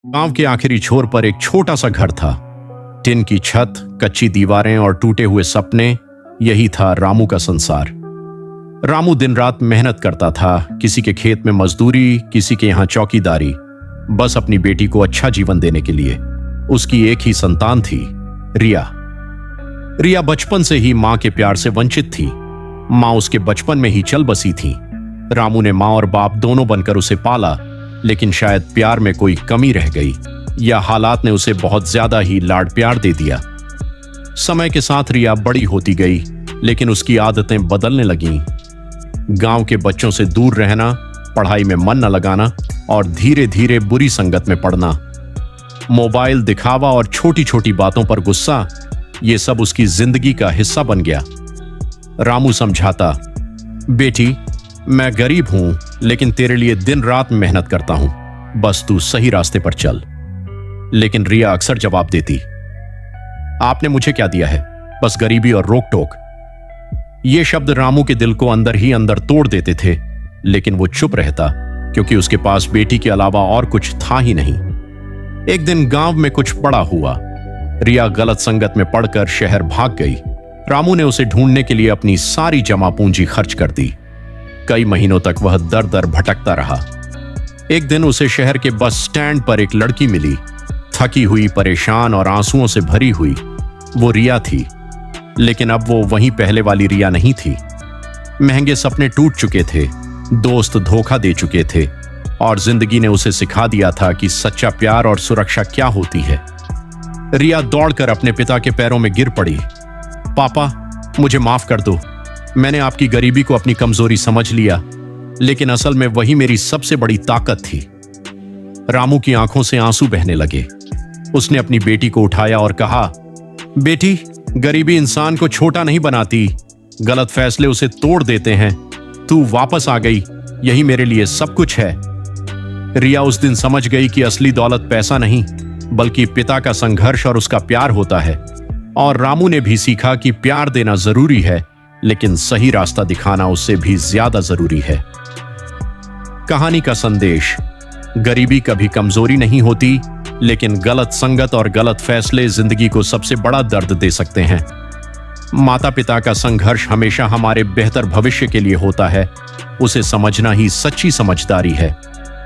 गांव के आखिरी छोर पर एक छोटा सा घर था। टिन की छत, कच्ची दीवारें और टूटे हुए सपने, यही था रामू का संसार। रामू दिन रात मेहनत करता था, किसी के खेत में मजदूरी, किसी के यहां चौकीदारी, बस अपनी बेटी को अच्छा जीवन देने के लिए। उसकी एक ही संतान थी, रिया। रिया बचपन से ही मां के प्यार से वंचित थी। मां उसके बचपन में ही चल बसी थी। रामू ने मां और बाप दोनों बनकर उसे पाला, लेकिन शायद प्यार में कोई कमी रह गई या हालात ने उसे बहुत ज्यादा ही लाड प्यार दे दिया। समय के साथ रिया बड़ी होती गई, लेकिन उसकी आदतें बदलने लगीं। गांव के बच्चों से दूर रहना, पढ़ाई में मन न लगाना और धीरे धीरे बुरी संगत में पड़ना, मोबाइल, दिखावा और छोटी छोटी बातों पर गुस्सा, ये सब उसकी जिंदगी का हिस्सा बन गया। रामू समझाता, बेटी मैं गरीब हूं, लेकिन तेरे लिए दिन रात मेहनत करता हूं, बस तू सही रास्ते पर चल। लेकिन रिया अक्सर जवाब देती, आपने मुझे क्या दिया है, बस गरीबी और रोक टोक। ये शब्द रामू के दिल को अंदर ही अंदर तोड़ देते थे, लेकिन वो चुप रहता, क्योंकि उसके पास बेटी के अलावा और कुछ था ही नहीं। एक दिन गांव में कुछ बड़ा हुआ। रिया गलत संगत में पड़कर शहर भाग गई। रामू ने उसे ढूंढने के लिए अपनी सारी जमा पूंजी खर्च कर दी। कई महीनों तक वह दर दर भटकता रहा। एक दिन उसे शहर के बस स्टैंड पर एक लड़की मिली, थकी हुई, परेशान और आंसुओं से भरी हुई। वो रिया थी, लेकिन अब वो वही पहले वाली रिया नहीं थी। महंगे सपने टूट चुके थे, दोस्त धोखा दे चुके थे और जिंदगी ने उसे सिखा दिया था कि सच्चा प्यार और सुरक्षा क्या होती है। रिया दौड़कर अपने पिता के पैरों में गिर पड़ी। पापा, मुझे माफ कर दो। मैंने आपकी गरीबी को अपनी कमजोरी समझ लिया, लेकिन असल में वही मेरी सबसे बड़ी ताकत थी। रामू की आंखों से आंसू बहने लगे। उसने अपनी बेटी को उठाया और कहा, बेटी, गरीबी इंसान को छोटा नहीं बनाती, गलत फैसले उसे तोड़ देते हैं। तू वापस आ गई, यही मेरे लिए सब कुछ है। रिया उस दिन समझ गई कि असली दौलत पैसा नहीं, बल्कि पिता का संघर्ष और उसका प्यार होता है। और रामू ने भी सीखा कि प्यार देना जरूरी है, लेकिन सही रास्ता दिखाना उससे भी ज्यादा जरूरी है। कहानी का संदेश, गरीबी कभी कमजोरी नहीं होती, लेकिन गलत संगत और गलत फैसले जिंदगी को सबसे बड़ा दर्द दे सकते हैं। माता पिता का संघर्ष हमेशा हमारे बेहतर भविष्य के लिए होता है। उसे समझना ही सच्ची समझदारी है।